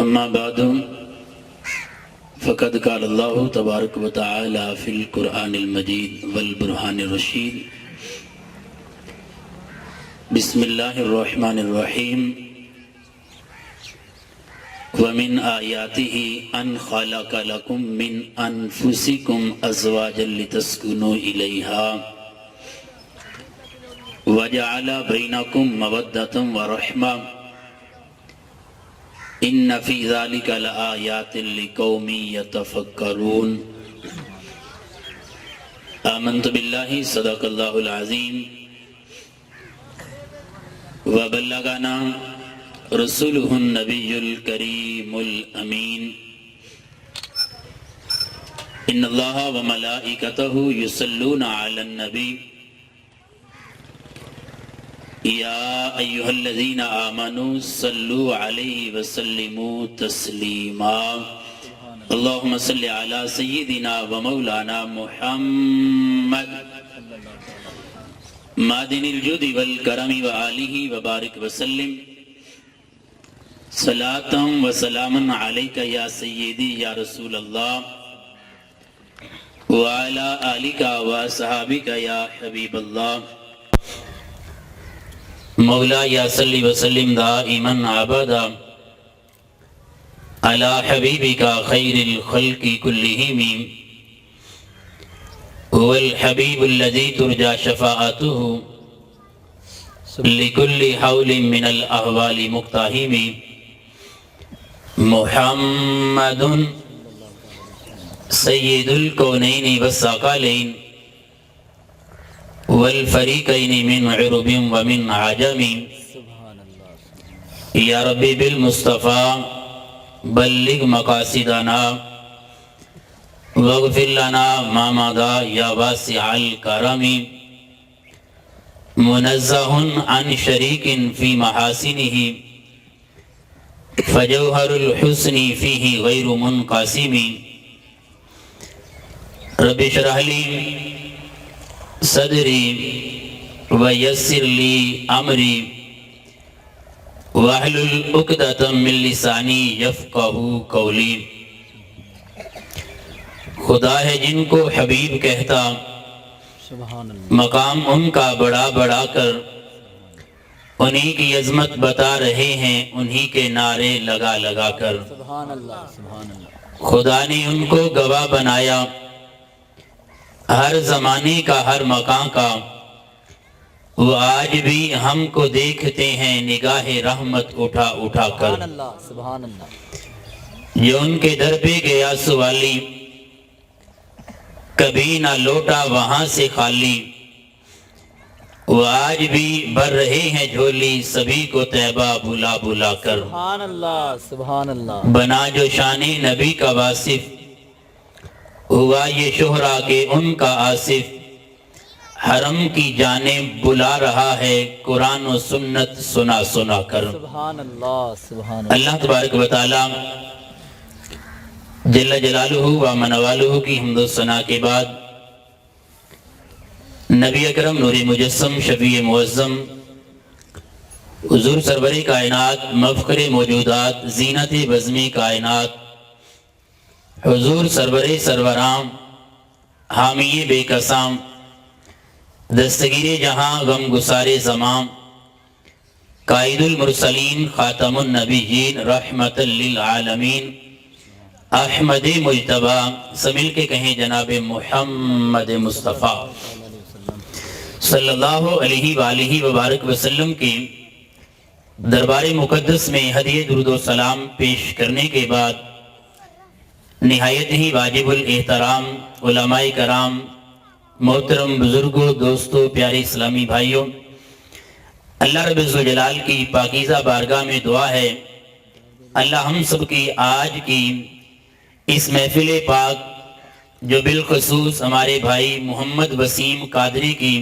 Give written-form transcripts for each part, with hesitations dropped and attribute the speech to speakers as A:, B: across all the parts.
A: أما بعد فقد قال الله تبارك وتعالى في القرآن المجيد والبرهان الرشيد بسم الله الرحمن الرحيم ومن آياته أن خلق لكم من أنفسكم أزواجا لتسكنوا إليها وجعل بينكم مودة ورحمة إن في ذلك لآيات لقوم يتفكرون آمنت بالله صدق الله العظيم وبلغنا رسوله النبي الكريم الأمين إن الله وملائكته يصلون على النبي يا أيها الذين آمنوا صلوا عليه وسلموا تسليما اللهم صل على سيدنا ومولانا محمد معدن الجود والكرم وآله وبارك وسلم صلاة وسلام عليك يا سيدي يا رسول الله وعلى آلك وصحابك يا حبيب الله مولاي صل وسلم دائما أبدا على حبيبك خير الخلق كلهم هو الحبيب الذي ترجى شفاعته لكل حول من الأهوال مقتحم محمد سيد الكونين والثقلين والفريقين من عرب ومن عجم يا ربي بالمصطفى بلغ مقاصدنا واغفر لنا ما مضى يا واسع الكرم منزه عن شريك في محاسنه فجوهر الحسن فيه غير منقسم رب اشرح لي صدری ویسر لی امری واحلل عقدۃ من لسانی یفقہوا قولی خدا ہے جن کو حبیب کہتا مقام ان کا بڑا بڑا کر انہی کی عظمت بتا رہے ہیں انہی کے نعرے لگا لگا کر خدا نے ان کو گواہ بنایا ہر زمانے کا ہر مکان کا وہ آج بھی ہم کو دیکھتے ہیں نگاہ رحمت اٹھا اٹھا کر جو ان کے در پہ گیا سوالی کبھی نہ لوٹا وہاں سے خالی وہ آج بھی بھر رہے ہیں جھولی سبھی کو طیبہ بلا بلا کر
B: سبحان اللہ
A: بنا جو شان نبی کا واصف ہوا یہ شہرا کہ ان کا آصف حرم کی جانب بلا رہا ہے قرآن و سنت سنا سنا کر
B: سبحان اللہ
A: اللہ تبارک و تعالی جل جلالہ و من والہ کی حمد و ثنا کے بعد نبی اکرم نور مجسم شفیع معظم حضور سرور کائنات مفخر موجودات زینت بزم کائنات حضور سرور سرورام حامی بے قسام دستگیر جہاں غم گسار زمام قائد المرسلین خاتم النبیین رحمت للعالمین احمد مجتبی سمل کے کہیں جناب محمد مصطفیٰ صلی اللہ علیہ وآلہ وبارک وسلم کی دربار مقدس میں ہدیہ درود و سلام پیش کرنے کے بعد نہایت ہی واجب الاحترام علماء کرام محترم بزرگوں دوستوں پیارے اسلامی بھائیوں اللہ رب الجلال کی پاکیزہ بارگاہ میں دعا ہے اللہ ہم سب کی آج کی اس محفل پاک جو بالخصوص ہمارے بھائی محمد وسیم قادری کی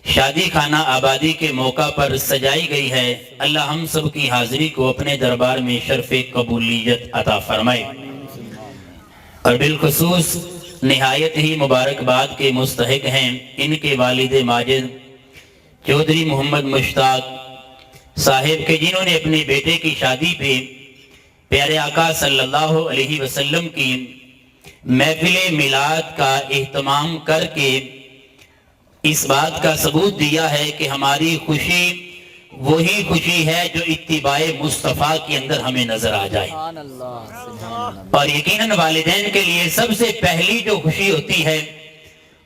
A: شادی خانہ آبادی کے موقع پر سجائی گئی ہے اللہ ہم سب کی حاضری کو اپنے دربار میں شرف قبولیت عطا فرمائے اور بالخصوص نہایت ہی مبارکباد کے مستحق ہیں ان کے والد ماجد چودھری محمد مشتاق صاحب کے جنہوں نے اپنے بیٹے کی شادی پہ پیارے آقا صلی اللہ علیہ وسلم کی محفل میلاد کا اہتمام کر کے اس بات کا ثبوت دیا ہے کہ ہماری خوشی وہی خوشی ہے جو اتباع مصطفیٰ کے اندر ہمیں نظر آ جائے.
B: سبحان اللہ سبحان اللہ.
A: اور یقیناً والدین کے لیے سب سے پہلی جو خوشی ہوتی ہے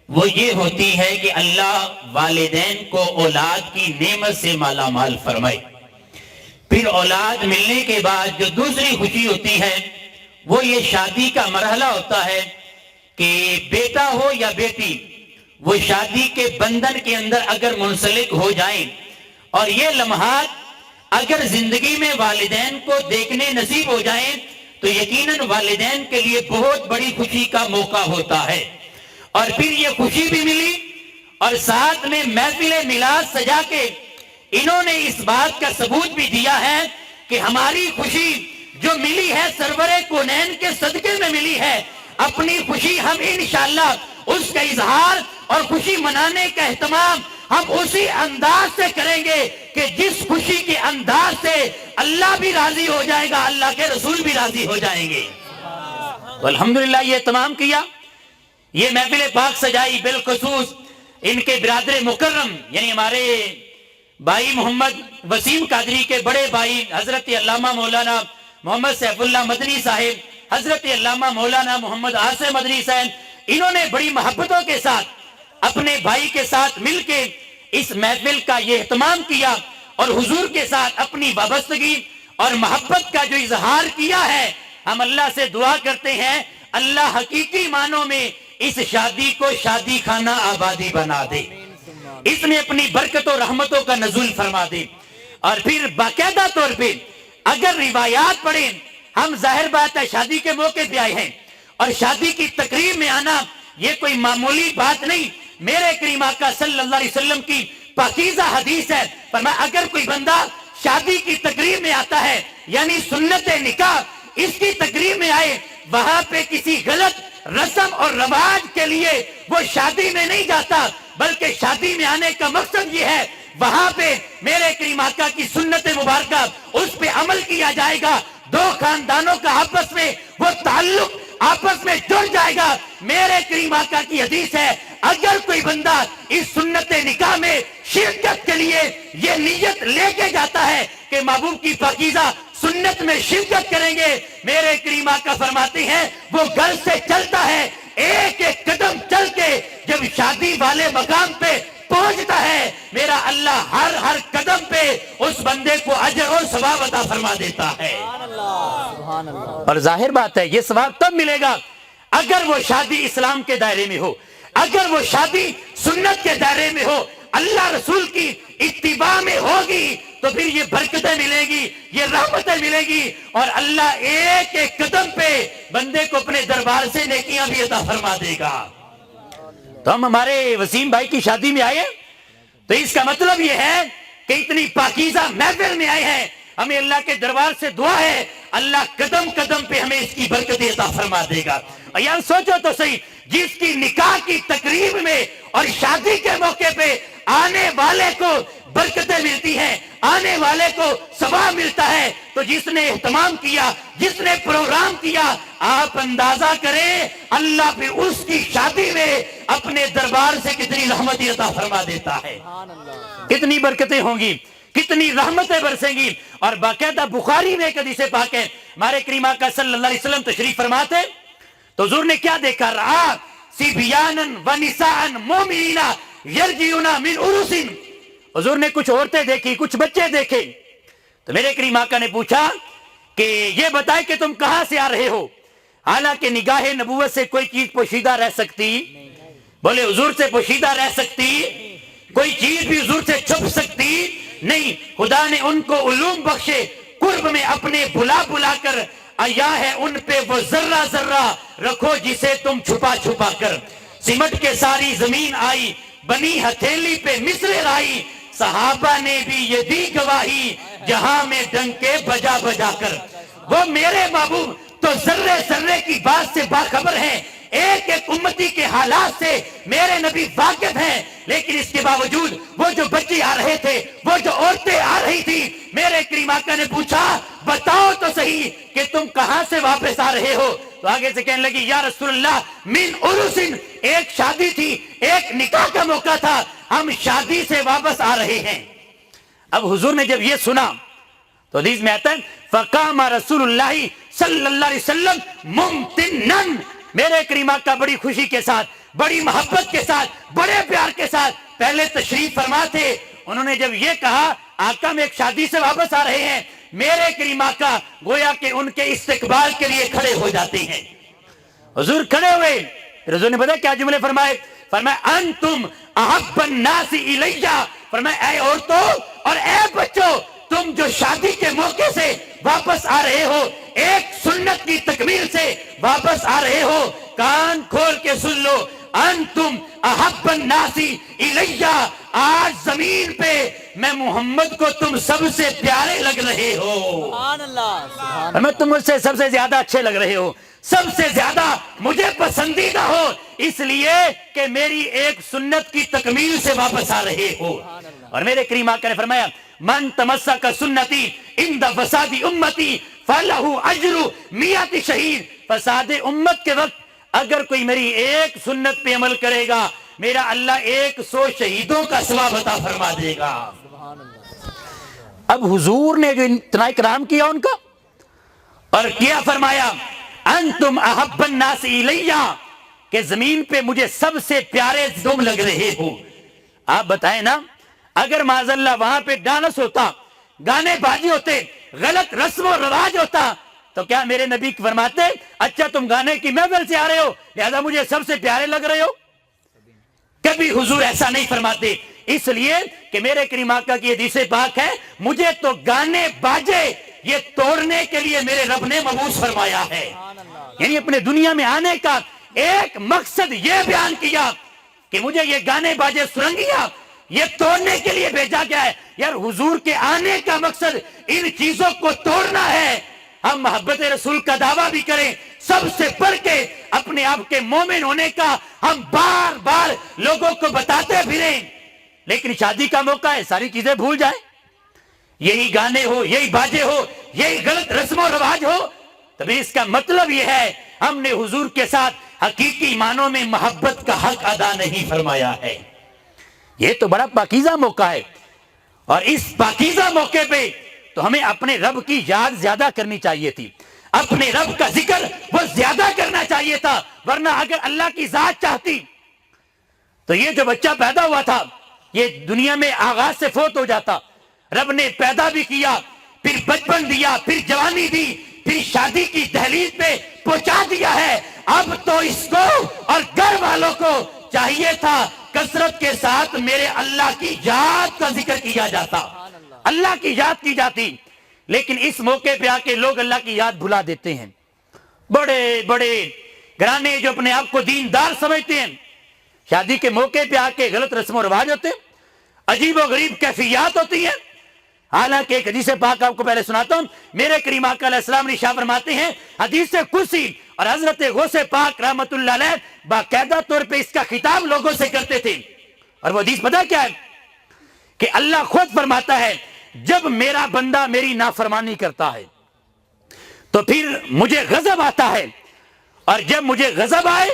A: وہ یہ ہوتی ہے کہ اللہ والدین کو اولاد کی نعمت سے مالا مال فرمائے. پھر اولاد ملنے کے بعد جو دوسری خوشی ہوتی ہے وہ یہ شادی کا مرحلہ ہوتا ہے کہ بیٹا ہو یا بیٹی وہ شادی کے بندھن کے اندر اگر منسلک ہو جائیں اور یہ لمحات اگر زندگی میں والدین کو دیکھنے نصیب ہو جائیں تو یقیناً والدین کے لیے بہت بڑی خوشی کا موقع ہوتا ہے. اور پھر یہ خوشی بھی ملی اور ساتھ میں محفل میلاد سجا کے انہوں نے اس بات کا ثبوت بھی دیا ہے کہ ہماری خوشی جو ملی ہے سرور کونین کے صدقے میں ملی ہے. اپنی خوشی ہم انشاءاللہ اس کا اظہار اور خوشی منانے کا اہتمام ہم اسی انداز سے کریں گے کہ جس خوشی کے انداز سے اللہ بھی راضی ہو جائے گا, اللہ کے رسول بھی راضی ہو جائیں گے. الحمدللہ یہ تمام کیا, یہ محفل پاک سجائی بالخصوص ان کے برادر مکرم یعنی ہمارے بھائی محمد وسیم قادری کے بڑے بھائی حضرت علامہ مولانا محمد سیف اللہ مدنی صاحب, حضرت علامہ مولانا محمد عاصم مدنی صاحب, انہوں نے بڑی محبتوں کے ساتھ اپنے بھائی کے ساتھ مل کے اس محفل کا یہ اہتمام کیا اور حضور کے ساتھ اپنی وابستگی اور محبت کا جو اظہار کیا ہے. ہم اللہ سے دعا کرتے ہیں اللہ حقیقی معنوں میں اس شادی کو شادی خانہ آبادی بنا دے, اس میں اپنی برکت و رحمتوں کا نزول فرما دے. اور پھر باقاعدہ طور پہ اگر روایات پڑھیں, ہم ظاہر بات ہے شادی کے موقع پہ آئے ہیں اور شادی کی تقریب میں آنا یہ کوئی معمولی بات نہیں. میرے کریم آقا صلی اللہ علیہ وسلم کی پاکیزہ حدیث ہے, فرمایا اگر کوئی بندہ شادی کی تقریب میں آتا ہے یعنی سنت نکاح اس کی تقریب میں آئے, وہاں پہ کسی غلط رسم اور رواج کے لیے وہ شادی میں نہیں جاتا بلکہ شادی میں آنے کا مقصد یہ ہے وہاں پہ میرے کریم آقا کی سنت مبارکہ اس پہ عمل کیا جائے گا, دو خاندانوں کا آپس میں وہ تعلق آپس میں جڑ جائے گا. میرے کریم آقا کی حدیث ہے اگر کوئی بندہ اس سنت نکاح میں شرکت کے لیے یہ نیت لے کے جاتا ہے کہ محبوب کی پاکیزہ سنت میں شرکت کریں گے, میرے کریم آقا فرماتے ہیں وہ گھر سے چلتا ہے ایک ایک قدم چل کے جب شادی والے مقام پہ پہنچتا ہے میرا اللہ ہر قدم پہ اس بندے کو اجر اور ثواب عطا فرما دیتا ہے.
B: سبحان اللہ.
A: اور ظاہر بات ہے یہ ثواب تب ملے گا اگر وہ شادی اسلام کے دائرے میں ہو, اگر وہ شادی سنت کے دائرے میں ہو, اللہ رسول کی اتباع میں ہوگی تو پھر یہ برکتیں ملیں گی, یہ رحمتیں ملیں گی اور اللہ ایک ایک قدم پہ بندے کو اپنے دربار سے نیکیاں بھی عطا فرما دے گا. تو ہم ہمارے وسیم بھائی کی شادی میں آئے تو اس کا مطلب یہ ہے کہ اتنی پاکیزہ محفل میں آئے ہیں, ہمیں اللہ کے دربار سے دعا ہے اللہ قدم قدم پہ ہمیں اس کی برکت عطا فرما دے گا. یار سوچو تو صحیح, جس کی نکاح کی تقریب میں اور شادی کے موقع پہ آنے والے کو برکتیں ملتی ہیں, آنے والے کو ثواب ملتا ہے, تو جس نے اہتمام کیا, جس نے پروگرام کیا, آپ اندازہ کریں اللہ پھر اس کی شادی میں اپنے دربار سے کتنی رحمت عطا فرما دیتا ہے, کتنی برکتیں ہوں گی, کتنی رحمتیں برسیں گی. اور باقاعدہ بخاری میں ایک حدیث پاک ہے, ہمارے کریم آقا صلی اللہ علیہ وسلم تشریف فرماتے تو حضور نے کیا دیکھا, رعا سبیانن و نساءن مومنینا یرجیونا من عروسن, حضور نے کچھ عورتیں دیکھی, کچھ بچے دیکھے. تو میرے کریم آقا نے پوچھا کہ یہ بتائے کہ تم کہاں سے آ رہے ہو, حالانکہ نگاہ نبوت سے کوئی چیز پوشیدہ رہ سکتی, بولے حضور سے پوشیدہ رہ سکتی, کوئی چیز بھی حضور سے چھپ سکتی نہیں. خدا نے ان کو علوم بخشے, قرب میں اپنے بلا بلا کر آیا ہے ان پہ وہ ذرہ ذرہ رکھو جسے تم چھپا چھپا کر. سمٹ کے ساری زمین آئی, بنی ہتھیلی پہ مصر رائی, صحابہ نے بھی یہ دی گواہی جہاں میں ڈنکے بجا بجا کر. وہ میرے محبوب تو ذرے ذرے کی بات سے باخبر ہیں, ایک ایک امتی کے حالات سے میرے نبی واقف ہیں, لیکن اس کے باوجود وہ جو بچے آ رہے تھے, وہ جو عورتیں آ رہی تھی, میرے کریم آقا نے پوچھا بتاؤ تو صحیح کہ
C: کہ تم کہاں سے واپس آ رہے ہو؟ تو آگے سے کہنے لگی یا رسول اللہ من عرسن، ایک شادی تھی، ایک نکاح کا موقع تھا، ہم شادی سے واپس آ رہے ہیں۔ اب حضور نے جب یہ سنا تو حدیث میں آتا ہے فقام رسول اللہ صلی اللہ علیہ وسلم ممتنن، میرے کریم آقا بڑی خوشی کے ساتھ، بڑی محبت کے ساتھ، بڑے پیار کے ساتھ پہلے تشریف فرما تھے۔ انہوں نے جب یہ کہا آقا میں ایک شادی سے واپس آ رہے ہیں، میرے کریم آقا گویا کہ ان کے استقبال کے لیے کھڑے ہو جاتے ہیں۔ حضور کھڑے ہوئے، حضور نے پتا کیا جملے فرمائے؟ فرمایا انتم احب الناس الیہ، فرمایا اے عورتوں اور اے بچوں، تم جو شادی کے موقع سے واپس آ رہے ہو، ایک سنت کی تکمیل سے واپس آ رہے ہو، کان کھول کے سن لو، انتم احب الناس الیہ، آج زمین پہ میں محمد کو تم سب سے پیارے لگ رہے ہو۔
B: سبحان اللہ، سبحان اللہ۔
C: میں تم مجھ سے سب سے زیادہ اچھے لگ رہے ہو، سب سے زیادہ مجھے پسندیدہ ہو، اس لیے کہ میری ایک سنت کی تکمیل سے واپس آ رہے ہو۔ اور میرے کریم آقا نے فرمایا من تمسک سنتی عند فساد امتی فلہ اجر 100 شہید، فساد امت کے وقت اگر کوئی میری ایک سنت پہ عمل کرے گا، میرا اللہ 100 شہیدوں کا ثواب عطا فرما دے گا۔ اب حضور نے جو اتنا اکرام کیا ان کا، اور کیا فرمایا انتم احب الناس الیہ، کہ زمین پہ مجھے سب سے پیارے تم لگ رہے ہو۔ آپ بتائیں نا، اگر معاذ اللہ وہاں پہ ڈانس ہوتا، گانے بازی ہوتے، غلط رسم و رواج ہوتا، تو کیا میرے نبی فرماتے اچھا تم گانے کی محفل سے آ رہے ہو لہذا مجھے سب سے پیارے لگ رہے ہو؟ کبھی حضور ایسا نہیں فرماتے، اس لیے کہ میرے کریم آقا کی حدیث پاک ہے مجھے تو گانے باجے یہ توڑنے کے لیے میرے رب نے مبعوث فرمایا ہے۔ یعنی اپنے دنیا میں آنے کا ایک مقصد یہ بیان کیا کہ مجھے یہ گانے باجے سرنگیاں یہ توڑنے کے لیے بھیجا گیا ہے۔ یار حضور کے آنے کا مقصد ان چیزوں کو توڑنا ہے۔ ہم محبت رسول کا دعویٰ بھی کریں، سب سے بڑھ کے اپنے آپ کے مومن ہونے کا ہم بار بار لوگوں کو بتاتے پھریں، لیکن شادی کا موقع ہے ساری چیزیں بھول جائیں، یہی گانے ہو، یہی باجے ہو، یہی غلط رسم و رواج ہو، تبھی اس کا مطلب یہ ہے ہم نے حضور کے ساتھ حقیقی معنوں میں محبت کا حق ادا نہیں فرمایا ہے۔ یہ تو بڑا پاکیزہ موقع ہے، اور اس پاکیزہ موقع پہ تو ہمیں اپنے رب کی یاد زیادہ کرنی چاہیے تھی، اپنے رب کا ذکر وہ زیادہ کرنا چاہیے تھا، ورنہ اگر اللہ کی ذات چاہتی تو یہ جو بچہ پیدا ہوا تھا یہ دنیا میں آغاز سے فوت ہو جاتا۔ رب نے پیدا بھی کیا، پھر بچپن دیا، پھر جوانی دی، پھر شادی کی دہلیز پہ پہنچا دیا ہے۔ اب تو اس کو اور گھر والوں کو چاہیے تھا کثرت کے ساتھ میرے اللہ کی یاد کا ذکر کیا جاتا، اللہ کی یاد کی جاتی، لیکن اس موقع پہ آ کے لوگ اللہ کی یاد بھلا دیتے ہیں۔ بڑے بڑے گھرانے جو اپنے آپ کو دیندار سمجھتے ہیں، شادی کے موقع پہ آ کے غلط رسم و رواج ہوتے ہیں، عجیب و غریب کیفیات ہوتی ہیں۔ حالانکہ ایک حدیث پاک آپ کو پہلے سناتا ہوں، میرے کریم آقا علیہ السلام نے ارشاد فرماتے ہیں حدیث قدسی، اور حضرت غوث پاک رحمت اللہ علیہ باقاعدہ طور پہ اس کا خطاب لوگوں سے کرتے تھے، اور وہ حدیث پتہ کیا ہے کہ اللہ خود فرماتا ہے جب میرا بندہ میری نافرمانی کرتا ہے تو پھر مجھے غضب آتا ہے، اور جب مجھے غضب آئے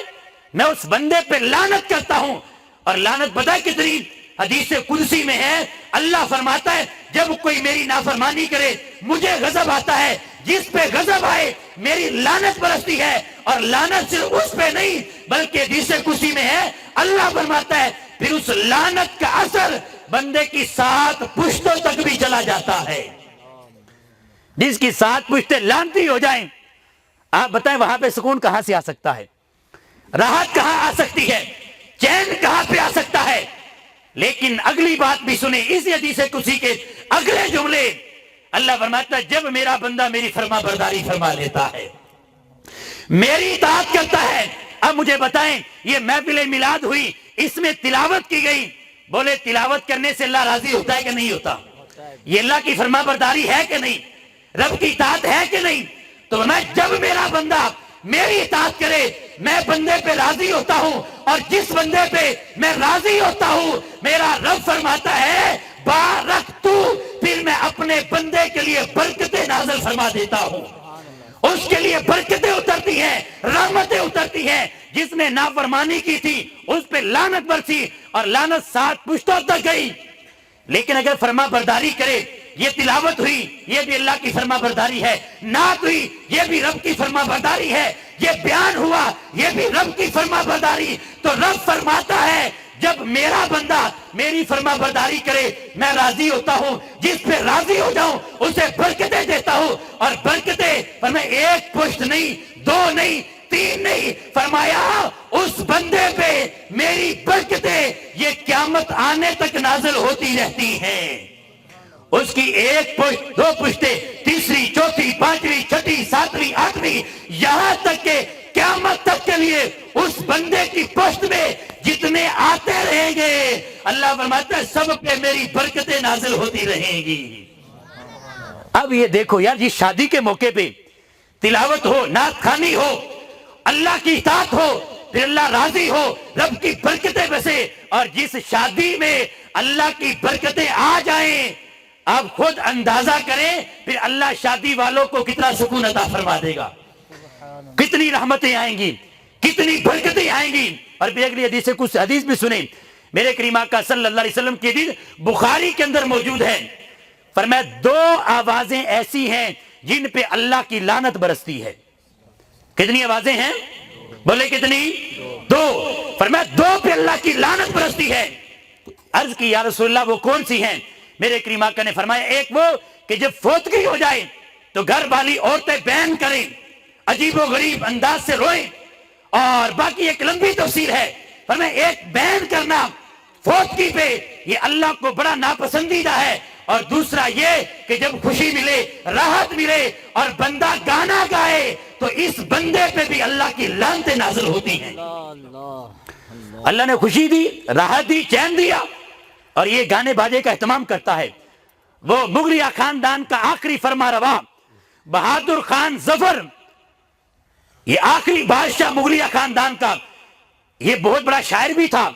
C: میں اس بندے پہ لعنت کرتا ہوں، اور لعنت پتہ ہے کتنی؟ حدیث قدسی میں ہے اللہ فرماتا ہے جب کوئی میری نافرمانی کرے مجھے غضب آتا ہے، جس پہ غضب آئے میری لعنت برستی ہے، اور لعنت صرف اس پہ نہیں بلکہ حدیث قدسی میں ہے اللہ فرماتا ہے پھر اس لعنت کا اثر بندے کی 7 پشتوں تک بھی چلا جاتا ہے۔ جس کی 7 پشتیں لعنتی ہو جائیں، آپ بتائیں وہاں پہ سکون کہاں سے آ سکتا ہے؟ راحت کہاں آ سکتی ہے؟ چین کہاں پہ آ سکتا ہے؟ لیکن اگلی بات بھی سنیں، اسی حدیث قدسی کے اگلے جملے اللہ فرماتا ہے جب میرا بندہ میری فرما برداری فرما لیتا ہے، میری اطاعت کرتا ہے۔ اب مجھے بتائیں یہ محفل میلاد ہوئی، اس میں تلاوت کی گئی، بولے تلاوت کرنے سے اللہ راضی ہوتا ہے کہ نہیں ہوتا؟ یہ اللہ کی فرما برداری ہے کہ نہیں؟ رب کی اطاعت ہے کہ نہیں؟ تو میں جب میرا بندہ میری اطاعت کرے میں بندے پہ راضی ہوتا ہوں، اور جس بندے پہ میں راضی ہوتا ہوں میرا رب فرماتا ہے بارک تو، پھر میں اپنے بندے کے لیے برکتیں نازل فرما دیتا ہوں۔ اس کے لیے برکتیں اترتی ہیں، رحمتیں اترتی ہیں۔ جس نے نافرمانی کی تھی اس پہ لعنت برسی اور لعنت 7 پشتوں تک گئی۔ لیکن اگر فرما برداری کرے، یہ تلاوت ہوئی یہ بھی اللہ کی فرما برداری ہے، نعت ہوئی یہ بھی رب کی فرما برداری ہے، یہ بیان ہوا یہ بھی رب کی فرما برداری۔ تو رب فرماتا ہے جب میرا بندہ میری فرما برداری کرے میں راضی ہوتا ہوں، جس پہ راضی ہو جاؤں اسے برکتیں دیتا ہوں۔ اور برکتیں فرمایا ایک پشت نہیں، 2 نہیں، 3 نہیں، فرمایا اس بندے پہ میری برکتیں یہ قیامت آنے تک نازل ہوتی رہتی ہیں۔ اس کی 1 پشت، 2 پشتیں، تیسری، چوتھی، 5ویں، 6ٹھی، 7ویں، 8ویں، یہاں تک کہ قیامت تک کے لیے اس بندے کی پشت میں جتنے آتے رہیں گے اللہ فرماتا ہے سب پہ میری برکتیں نازل ہوتی رہیں گی۔ اب یہ دیکھو یار، یہ شادی کے موقع پہ تلاوت ہو، نعت خوانی ہو، اللہ کی اطاعت ہو، پھر اللہ راضی ہو، رب کی برکتیں بسے، اور جس شادی میں اللہ کی برکتیں آ جائیں آپ خود اندازہ کریں پھر اللہ شادی والوں کو کتنا سکون عطا فرما دے گا، کتنی رحمتیں آئیں گی، کتنی برکتیں آئیں گی۔ اور پھر اگلی حدیث سے کچھ حدیث بھی سنیں، میرے کریم آقا صلی اللہ علیہ وسلم کی حدیث بخاری کے اندر موجود ہے، فرمایا 2 آوازیں ایسی ہیں جن پہ اللہ کی لعنت برستی ہے۔ کتنی آوازیں ہیں؟ بولے کتنی؟ 2۔ فرمایا 2 پہ اللہ کی لعنت برستی ہے۔ عرض کی یا رسول اللہ وہ کون سی ہیں؟ میرے کریم آقا نے فرمایا ایک وہ کہ جب فوتگی ہو جائے تو گھر والی عورتیں بین کریں، عجیب و غریب انداز سے روئیں، اور باقی ایک لمبی تفسیر ہے۔ فرمایا ایک بین کرنا فوتگی پہ یہ اللہ کو بڑا ناپسندیدہ ہے، اور دوسرا یہ کہ جب خوشی ملے، راحت ملے اور بندہ گانا گائے تو اس بندے پہ بھی اللہ کی لعنتیں نازل ہوتی ہیں۔ اللہ نے خوشی دی، راحت دی، چین دیا، اور یہ گانے باجے کا اہتمام کرتا ہے۔ وہ مغلیہ خاندان کا آخری فرما روا بہادر خان ظفر، یہ آخری بادشاہ مغلیہ خاندان کا، یہ بہت بڑا شاعر بھی تھا۔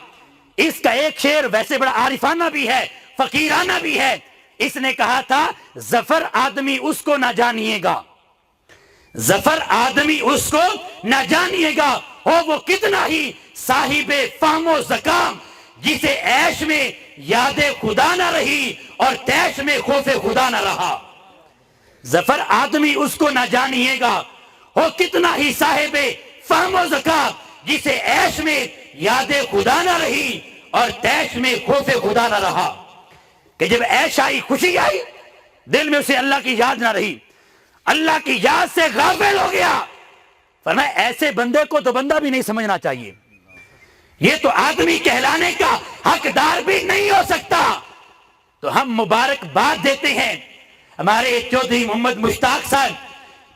C: اس کا ایک شعر ویسے بڑا عارفانہ بھی ہے، فقیرانہ بھی ہے۔ اس نے کہا تھا ظفر آدمی اس کو نہ جانیے گا، ظفر آدمی اس کو نہ جانیے گا، ہو وہ کتنا ہی صاحب فہم و زکام، جسے عیش میں یاد خدا نہ رہی اور تیش میں خوف خدا نہ رہا۔ ظفر آدمی اس کو نہ جانیے گا، ہو کتنا ہی صاحب فہم و زکام، جسے عیش میں یاد خدا نہ رہی اور تیش میں خوف خدا نہ رہا۔ کہ جب عیش آئی، خوشی آئی، دل میں اسے اللہ کی یاد نہ رہی، اللہ کی یاد سے غافل ہو گیا۔ فرمایا ایسے بندے کو تو بندہ بھی نہیں سمجھنا چاہیے، یہ تو آدمی کہلانے کا حقدار بھی نہیں ہو سکتا۔ تو ہم مبارکباد دیتے ہیں ہمارے چودھری محمد مشتاق صاحب،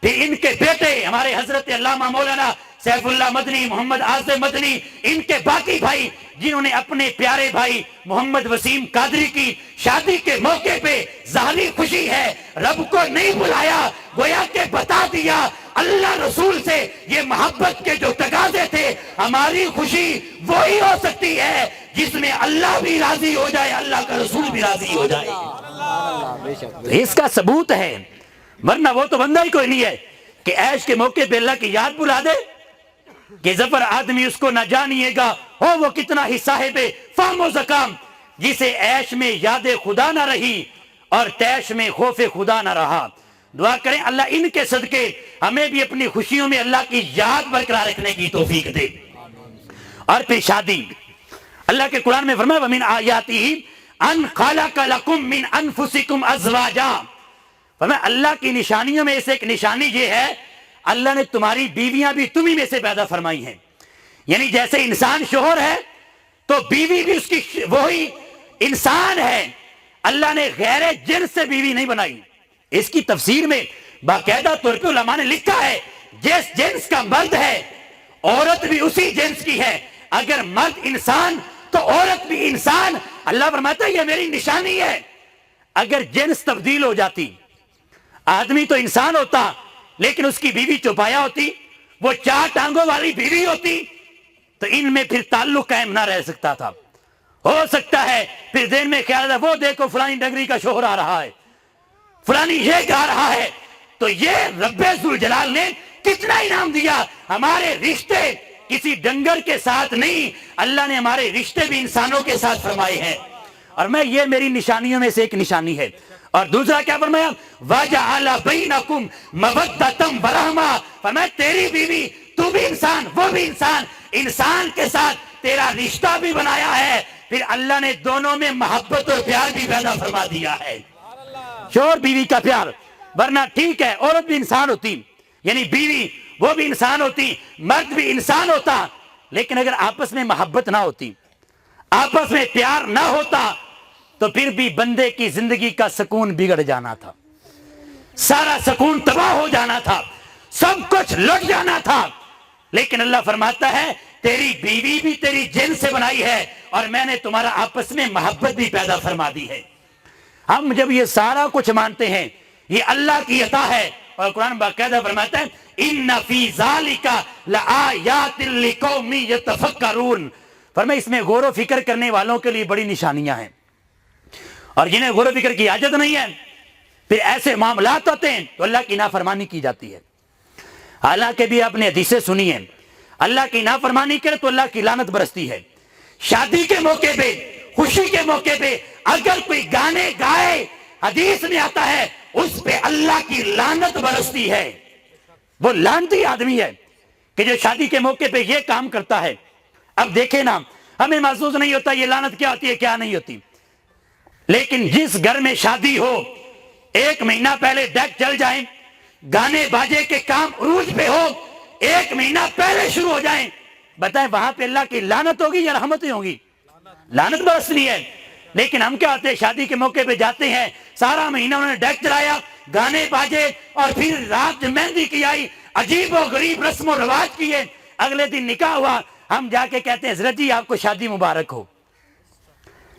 C: پھر ان کے بیٹے ہمارے حضرت علامہ مولانا سیف اللہ مدنی، محمد عاصم مدنی، ان کے باقی بھائی جنہوں نے اپنے پیارے بھائی محمد وسیم قادری کی شادی کے موقع پہ ظاہری خوشی ہے، رب کو نہیں بلایا، گویا کہ بتا دیا اللہ رسول سے یہ محبت کے جو تقاضے تھے، ہماری خوشی وہی ہو سکتی ہے جس میں اللہ بھی راضی ہو جائے، اللہ کا رسول بھی راضی ہو جائے۔ اس کا ثبوت ہے، ورنہ وہ تو بندہ ہی کوئی نہیں ہے کہ عیش کے موقع پہ اللہ کی یاد بلا دے کہ ظفر آدمی اس کو نہ جانیے گا، ہو وہ کتنا ہی صاحب فہم و زکام، جسے عیش میں یاد خدا نہ رہی اور تیش میں خوف خدا نہ رہا۔ دعا کریں اللہ ان کے صدقے ہمیں بھی اپنی خوشیوں میں اللہ کی یاد برقرار رکھنے کی توفیق دے۔ اور پھر شادی، اللہ کے قرآن میں فرمایا وَمِنْ آیَاتِهِ أَنْ خَلَقَ لَكُمْ مِنْ أَنفُسِكُمْ أَزْوَاجًا، فرمایا اللہ کی نشانیوں میں سے ایک نشانی یہ ہے اللہ نے تمہاری بیویاں بھی تمہیں میں سے پیدا فرمائی ہیں۔ یعنی جیسے انسان شوہر ہے تو بیوی بھی اس کی وہی انسان ہے، اللہ نے غیر جنس سے بیوی نہیں بنائی۔ اس کی تفسیر میں باقاعدہ طور پہ علماء نے لکھا ہے جس جنس کا مرد ہے عورت بھی اسی جنس کی ہے، اگر مرد انسان تو عورت بھی انسان۔ اللہ فرماتا ہے یہ میری نشانی ہے۔ اگر جنس تبدیل ہو جاتی، آدمی تو انسان ہوتا لیکن اس کی بیوی چوپایا ہوتی، وہ 4 ٹانگوں والی بیوی ہوتی، تو ان میں پھر تعلق قائم نہ رہ سکتا تھا۔ ہو سکتا ہے پھر دین میں خیال ہے وہ دیکھو فلانی ڈنگری کا شوہر آ رہا ہے، فلانی یہ گا رہا ہے، تو تو یہ رب ذوالجلال نے کتنا انعام دیا. ہمارے رشتے کسی ڈنگر کے ساتھ نہیں, اللہ نے ہمارے رشتے بھی انسانوں کے ساتھ فرمائے ہیں. اور میں یہ میری نشانیوں میں سے ایک نشانی ہے. اور دوسرا کیا فرمایا, وَجَعَلَ بَيْنَكُمْ مَوَدَّةً وَرَحْمَةً, فرمایا تیری بیوی, تو بھی انسان, وہ بھی انسان, انسان کے ساتھ تیرا رشتہ بھی بنایا ہے. پھر اللہ نے دونوں میں محبت اور پیار بھی پیدا فرما دیا ہے. شوہر بیوی کا پیار, ورنہ ٹھیک ہے عورت بھی انسان ہوتی, یعنی بیوی وہ بھی انسان ہوتی, مرد بھی انسان ہوتا, لیکن اگر آپس میں محبت نہ ہوتی, آپس میں پیار نہ ہوتا, تو پھر بھی بندے کی زندگی کا سکون بگڑ جانا تھا, سارا سکون تباہ ہو جانا تھا, سب کچھ لٹ جانا تھا. لیکن اللہ فرماتا ہے تیری بیوی بھی تیری جن سے بنائی ہے, اور میں نے تمہارا آپس میں محبت بھی پیدا فرما دی ہے. ہم جب یہ سارا کچھ مانتے ہیں یہ اللہ کی عطا ہے, اور قرآن باقاعدہ فرماتا ہے ان فی ذالک لآیات لقوم یتفکرون, فرمایا اس میں غور و فکر کرنے والوں کے لیے بڑی نشانیاں ہیں. اور جنہیں غور و فکر کی حاجت نہیں ہے, پھر ایسے معاملات ہوتے ہیں تو اللہ کی نافرمانی کی جاتی ہے. حالانکہ بھی آپ نے حدیثیں سنی ہیں, اللہ کی نافرمانی کرے تو اللہ کی لعنت برستی ہے. شادی کے موقع پہ, خوشی کے موقع پہ اگر کوئی گانے گائے, حدیث میں آتا ہے اس پہ اللہ کی لعنت برستی ہے. وہ لعنتی آدمی ہے کہ جو شادی کے موقع پہ یہ کام کرتا ہے. اب دیکھیں نا, ہمیں محسوس نہیں ہوتا یہ لعنت کیا ہوتی ہے کیا نہیں ہوتی, لیکن جس گھر میں شادی ہو, ایک مہینہ پہلے ڈیک چل جائیں, گانے باجے کے کام عروج پہ ہو, ایک مہینہ پہلے شروع ہو جائیں, بتائیں وہاں پہ اللہ کی لعنت ہوگی یا رحمتیں ہوگی؟ لعنت برسنی ہے. لیکن ہم کیا ہوتے ہیں, شادی کے موقع پہ جاتے ہیں, سارا مہینہ انہوں نے ڈیک چلایا, گانے باجے, اور پھر رات جب مہندی کی آئی, عجیب و غریب رسم و رواج کیے, اگلے دن نکاح ہوا, ہم جا کے کہتے ہیں حضرت جی آپ کو شادی مبارک ہو.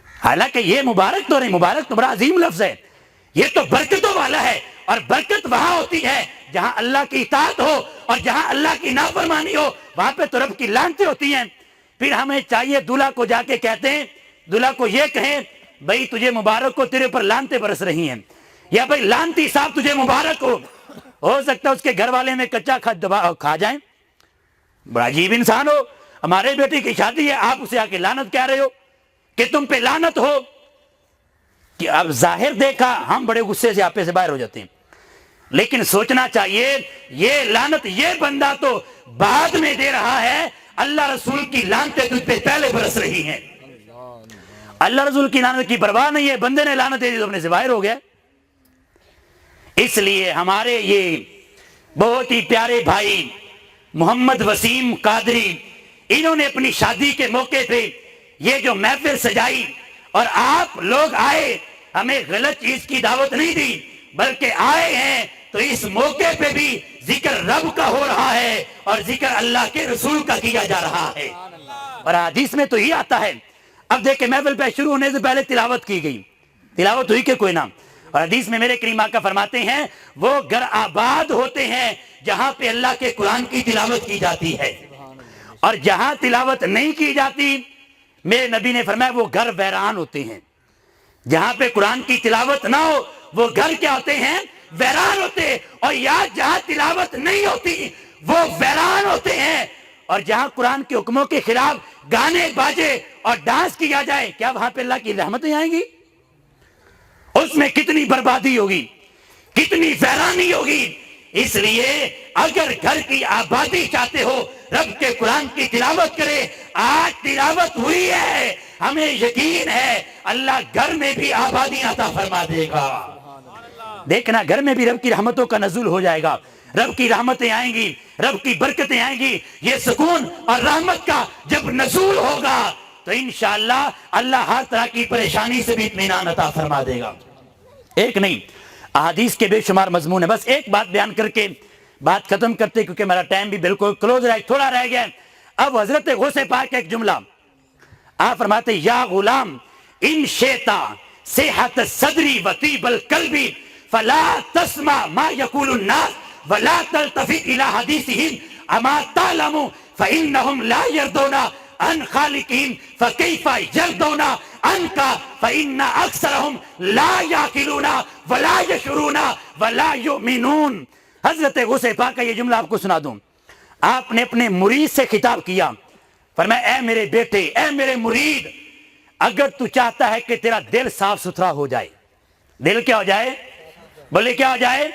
C: حالانکہ یہ مبارک تو نہیں, مبارک تو بڑا عظیم لفظ ہے, یہ تو برکتوں والا ہے. اور برکت وہاں ہوتی ہے جہاں اللہ کی اطاعت ہو, اور جہاں اللہ کی نافرمانی ہو وہاں پہ تو رب کی لعنتیں ہوتی ہیں. پھر ہمیں چاہیے دلہا کو جا کے کہتے ہیں, دلہا کو یہ کہیں بھائی تجھے مبارک ہو, تیرے پر لعنتیں برس رہی ہیں, یا بھائی لعنتی صاحب تجھے مبارک ہو سکتا ہے اس کے گھر والے میں کچا کھا جائیں. بڑا عجیب انسان ہو, ہمارے بیٹی کی شادی ہے, آپ اسے آ کے لعنت کہہ رہے ہو کہ تم پہ لعنت ہو. کہ اب ظاہر دیکھا ہم بڑے غصے سے آپے سے باہر ہو جاتے ہیں, لیکن سوچنا چاہیے یہ لعنت یہ بندہ تو بعد میں دے رہا ہے, اللہ رسول کی لعنتیں تجھ پہ پہلے برس رہی ہیں. اللہ رسول کی لعنت کی پرواہ نہیں ہے, بندے نے لعنت دے دی تو اپنے سے باہر ہو گیا. اس لیے ہمارے یہ بہت ہی پیارے بھائی محمد وسیم قادری, انہوں نے اپنی شادی کے موقع پہ یہ جو محفل سجائی, اور آپ لوگ آئے, ہمیں غلط چیز کی دعوت نہیں دی بلکہ آئے ہیں تو اس موقع پہ بھی ذکر رب کا ہو رہا ہے اور ذکر اللہ کے رسول کا کیا جا رہا ہے. اور حدیث میں تو یہ آتا ہے, اب دیکھیں محفل پہ شروع ہونے سے پہلے تلاوت کی گئی, تلاوت ہوئی کہ کوئی نام, اور حدیث میں میرے کریم آقا فرماتے ہیں وہ گھر آباد ہوتے ہیں جہاں پہ اللہ کے قرآن کی تلاوت کی جاتی ہے, اور جہاں تلاوت نہیں کی جاتی میرے نبی نے فرمایا وہ گھر ویران ہوتے ہیں. جہاں پہ قرآن کی تلاوت نہ ہو وہ گھر کیا ہوتے ہیں, ویران ہوتے, اور یا جہاں تلاوت نہیں ہوتی وہ ویران ہوتے ہیں. اور جہاں قرآن کے حکموں کے خلاف گانے باجے اور ڈانس کیا جائے, کیا وہاں پہ اللہ کی رحمتیں آئیں گی؟ اس میں کتنی بربادی ہوگی, کتنی ویرانی ہوگی. اس لیے اگر گھر کی آبادی چاہتے ہو رب کے قرآن کی تلاوت کرے. آج تلاوت ہوئی ہے, ہمیں یقین ہے اللہ گھر میں بھی آبادی عطا فرما دے گا. دیکھنا گھر میں بھی رب کی رحمتوں کا نزول ہو جائے گا, رب کی رحمتیں آئیں گی, رب کی برکتیں آئیں گی. یہ سکون اور رحمت کا جب نزول ہوگا تو انشاءاللہ اللہ ہر طرح کی پریشانی سے بھی اطمینان عطا فرما دے گا. ایک نہیں, احادیث کے بے شمار مضمون ہے. بس ایک بات بیان کر کے بات ختم کرتے کیونکہ میرا ٹائم بھی بالکل کلوز رہا, تھوڑا رہ گیا. اب حضرت غوث پاک ایک جملہ آپ فرماتے یا غلام ان شیطا صحت صدری وطیب القلبی فلا تسمع ما يقول الناس ولا تلتفت الى حديثهم اما تعلم فانهم لا يرضون عن خالقهم فكيف يرضون عنك فان اكثرهم لا يعقلون ولا يشعرون ولا یؤمنون. حضرت غوث پاک کا یہ جملہ آپ کو سنا دوں. آپ نے اپنے مرید سے خطاب کیا, فرمایا اے میرے بیٹے, اے میرے مرید, اگر تو چاہتا ہے کہ تیرا دل صاف ستھرا ہو جائے, دل کیا ہو جائے, بولے کیا ہو جائے,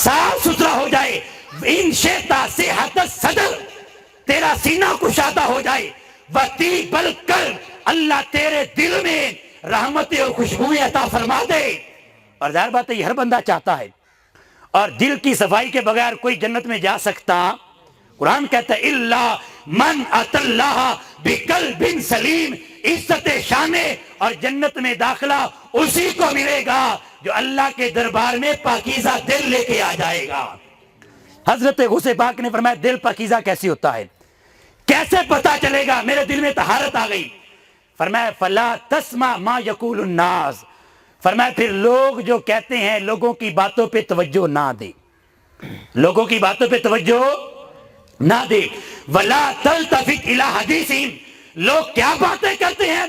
C: صاف ستھرا ہو جائے, ان شیطا صحت الصدر, تیرا سینہ کشادہ ہو جائے, وطیب القلب, اللہ تیرے دل میں رحمتیں اور خوشبوئیں عطا فرما دے. اور ظاہر بات ہے یہ ہر بندہ چاہتا ہے, اور دل کی صفائی کے بغیر کوئی جنت میں جا سکتا. قرآن کہتا ہے الا من اتى اللہ بقلب سلیم, عزت شان اور جنت میں داخلہ اسی کو ملے گا جو اللہ کے دربار میں پاکیزہ دل لے کے آ جائے گا. حضرت غوث پاک نے فرمایا دل پاکیزہ کیسے ہوتا ہے, کیسے پتا چلے گا میرے دل میں طہارت آ گئی. فرمایا فلا تسمع ما یقول الناس, فرمایا پھر لوگ جو کہتے ہیں لوگوں کی باتوں پہ توجہ نہ دے, لوگوں کی باتوں پہ توجہ نہ دے. ولا تلتفت الی حدیثہم, لوگ کیا باتیں کرتے ہیں,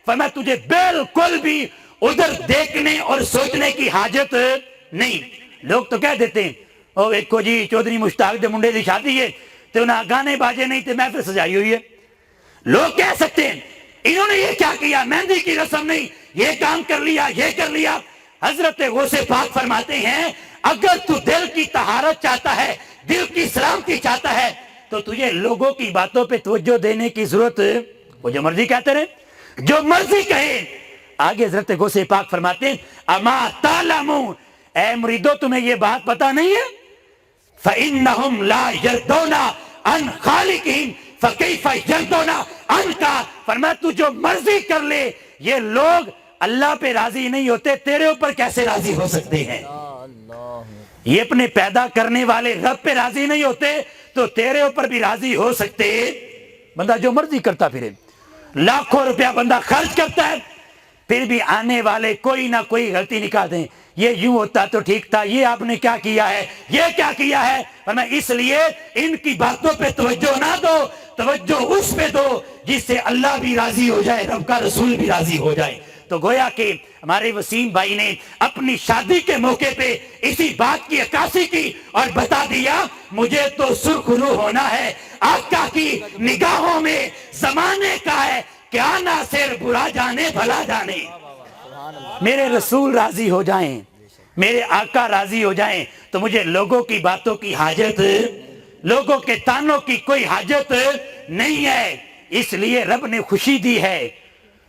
C: فرمایا تجھے بالکل بھی ادھر دیکھنے اور سوچنے کی حاجت نہیں. لوگ تو کہہ دیتے ہیں او ایکو جی چودھری مشتاق دے منڈے دی شادی ہے تو انہاں گانے باجے نہیں تے محفل سجائی ہوئی ہے. لوگ کہہ سکتے ہیں انہوں نے یہ کیا کیا, مہندی کی رسم نہیں, یہ کام کر لیا, یہ کر لیا. حضرت غوث پاک فرماتے ہیں اگر تو دل کی طہارت چاہتا ہے, دل کی سلامتی چاہتا ہے, تو تجھے لوگوں کی باتوں پہ توجہ دینے کی ضرورت, وہ جو مرضی کہتے رہے, جو مرضی کہے. آگے حضرت غوث پاک فرماتے ہیں اما تعلمون, اے مریدو تمہیں یہ بات پتا نہیں ہے, فإنهم لا يرضون عن خالقهم فكيف يرضون عنك, فرمایا تو جو مرضی کر لے, یہ لوگ اللہ پہ راضی نہیں ہوتے, تیرے اوپر کیسے راضی ہو سکتے ہیں. یہ اپنے پیدا کرنے والے رب پہ راضی نہیں ہوتے تو تیرے اوپر بھی راضی ہو سکتے. بندہ جو مرضی کرتا پھرے, لاکھوں روپیہ بندہ خرچ کرتا ہے, پھر بھی آنے والے کوئی نہ کوئی غلطی نکال دیں, یہ یوں ہوتا تو ٹھیک تھا, یہ آپ نے کیا کیا ہے, یہ کیا کیا ہے. فرمایا اس لیے ان کی باتوں پہ توجہ نہ دو, توجہ اس پہ دو جس سے اللہ بھی راضی ہو جائے, رب کا رسول بھی راضی ہو جائے. تو گویا کہ ہمارے وسیم بھائی نے اپنی شادی کے موقع پہ اسی بات کی عکاسی کی اور بتا دیا مجھے تو سرخ رو ہونا ہے, آقا کی نگاہوں میں زمانے کا ہے, کیا ناصر برا جانے بھلا جانے. میرے رسول راضی ہو جائیں, میرے آقا راضی ہو جائیں تو مجھے لوگوں کی باتوں کی حاجت, لوگوں کے تانوں کی کوئی حاجت نہیں ہے. اس لیے رب نے خوشی دی ہے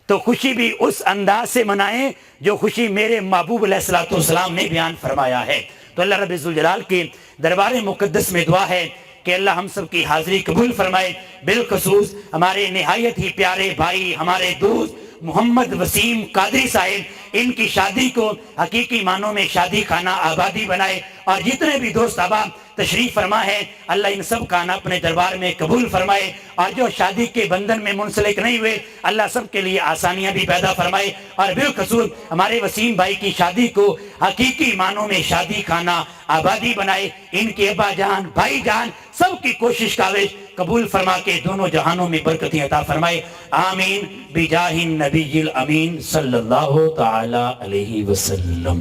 C: تو خوشی بھی اس انداز سے منائیں جو خوشی میرے محبوب علیہ الصلوۃ والسلام نے بیان فرمایا ہے. تو اللہ رب ذوالجلال کے دربار مقدس میں دعا ہے کہ اللہ ہم سب کی حاضری قبول فرمائے, بالخصوص ہمارے نہایت ہی پیارے بھائی ہمارے دوست محمد وسیم قادری صاحب, ان کی شادی کو حقیقی معنوں میں شادی خانہ آبادی بنائے, اور جتنے بھی دوست احباب تشریف فرما ہے اللہ ان سب کا اپنے دربار میں قبول فرمائے, اور جو شادی کے بندھن میں منسلک نہیں ہوئے اللہ سب کے لیے آسانیاں بھی پیدا فرمائے, اور بالخصوص ہمارے وسیم بھائی کی شادی کو حقیقی معنوں میں شادی خانہ آبادی بنائے. ان کے ابا جان بھائی جان سب کی کوشش کاوش قبول فرما کے دونوں جہانوں میں برکتیں عطا فرمائے. آمین بجاہ النبی الامین صلی اللہ تعالی علیہ وسلم.